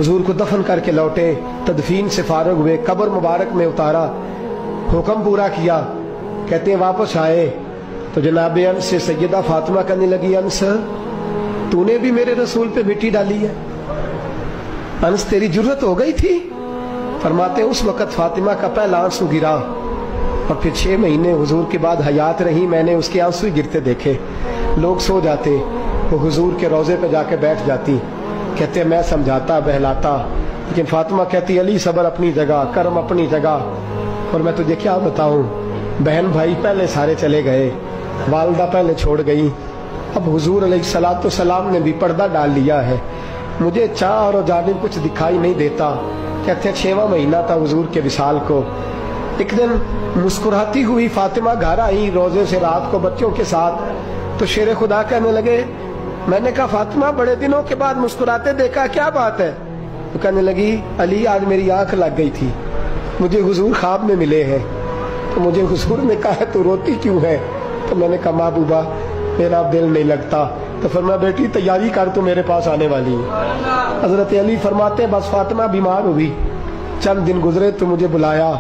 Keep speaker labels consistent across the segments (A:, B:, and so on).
A: حضور کو دفن کر کے لوٹے، تدفین سے فارغ ہوئے، قبر مبارک میں اتارا، حکم پورا کیا، کہتے ہیں واپس آئے تو جناب انس سے سیدہ فاطمہ کہنے لگی انس تو نے بھی میرے رسول پہ مٹی ڈالی ہے، انس تیری جرت ہو گئی تھی؟ فرماتے اس وقت فاطمہ کا پہلا آنسو گرا اور پھر 6 مہینے حضور کے بعد حیات رہی، میں نے اس کے آنسو ہی گرتے دیکھے، لوگ سو جاتے وہ حضور کے روضے پہ جا کے بیٹھ جاتی، کہتے میں سمجھاتا بہلاتا، لیکن فاطمہ کہتی علی صبر اپنی جگہ، کرم اپنی جگہ، اور میں تجھے کیا بتاؤں، بہن بھائی پہلے سارے چلے گئے، والدہ پہلے چھوڑ گئی، اب حضور علیہ السلام نے بھی پردہ ڈال لیا ہے، مجھے چار اور جانب کچھ دکھائی نہیں دیتا۔ کہتے ہیں 6واں مہینہ تھا حضور کے وصال کو، ایک دن مسکراتی ہوئی فاطمہ گھر آئی روزے سے رات کو بچوں کے ساتھ، تو شیر خدا کہنے لگے، میں نے کہا فاطمہ بڑے دنوں کے بعد مسکراتے دیکھا، کیا بات ہے؟ تو کہنے لگی علی آج میری آنکھ لگ گئی تھی، مجھے حضور خواب میں ملے ہیں، تو مجھے حضور نے کہا تو روتی کیوں ہے؟ تو میں نے کہا محبوبہ میرا دل نہیں لگتا، تو فرمایا بیٹی تیاری کر تو میرے پاس آنے والی ہے۔ حضرت علی فرماتے بس فاطمہ بیمار ہوئی، چند دن گزرے تو مجھے بلایا،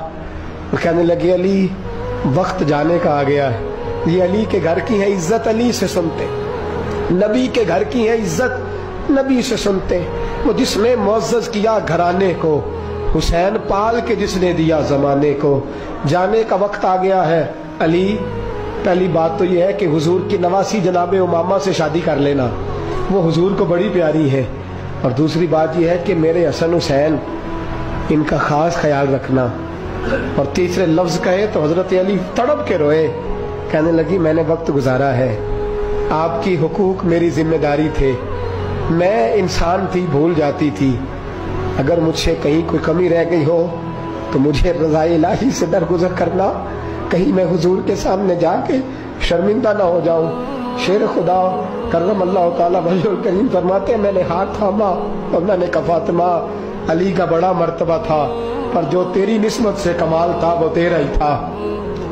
A: کہنے لگے علی وقت جانے کا آ گیا ہے، یہ علی کے گھر کی ہے عزت علی سے سنتے، نبی کے گھر کی ہے عزت نبی سے سنتے، وہ جس نے معزز کیا گھرانے کو، حسین پال کے جس نے دیا زمانے کو، جانے کا وقت آ گیا ہے علی۔ پہلی بات تو یہ ہے کہ حضور کی نواسی جناب امامہ سے شادی کر لینا، وہ حضور کو بڑی پیاری ہے، اور دوسری بات یہ ہے کہ میرے حسن حسین ان کا خاص خیال رکھنا، اور تیسرے لفظ کہے تو حضرت علی تڑپ کے روئے، کہنے لگی میں نے وقت گزارا ہے، آپ کی حقوق میری ذمہ داری تھے، میں انسان تھی بھول جاتی تھی، اگر مجھ سے کہیں کوئی کمی رہ گئی ہو تو مجھے رضائے الہی سے درگزر کرنا، کہیں میں حضور کے سامنے جا کے شرمندہ نہ ہو جاؤں۔ شیر خدا کرم اللہ تعالیٰ وجہ الکریم فرماتے ہیں میں نے ہاتھ تھاما اور میں نے کہا فاطمہ علی کا بڑا مرتبہ تھا، پر جو تیری نسبت سے کمال تھا وہ تیرا ہی تھا،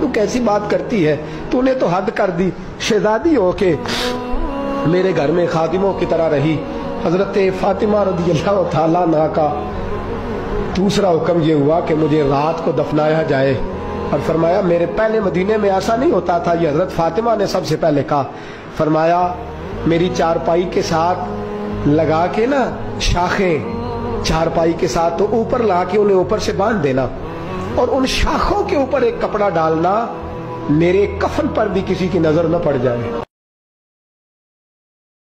A: تو کیسی بات کرتی ہے، تو نے تو حد کر دی، شہزادی ہو کے میرے گھر میں خادموں کی طرح رہی۔ حضرت فاطمہ رضی اللہ تعالیٰ عنہا کا دوسرا حکم یہ ہوا کہ مجھے رات کو دفنایا جائے، اور فرمایا میرے پہلے مدینے میں ایسا نہیں ہوتا تھا، یہ حضرت فاطمہ نے سب سے پہلے کہا، فرمایا میری چارپائی کے ساتھ لگا کے نا شاخیں، چارپائی کے ساتھ تو اوپر لا کے انہیں اوپر سے باندھ دینا، اور ان شاخوں کے اوپر ایک کپڑا ڈالنا، میرے کفن پر بھی کسی کی نظر نہ پڑ جائے۔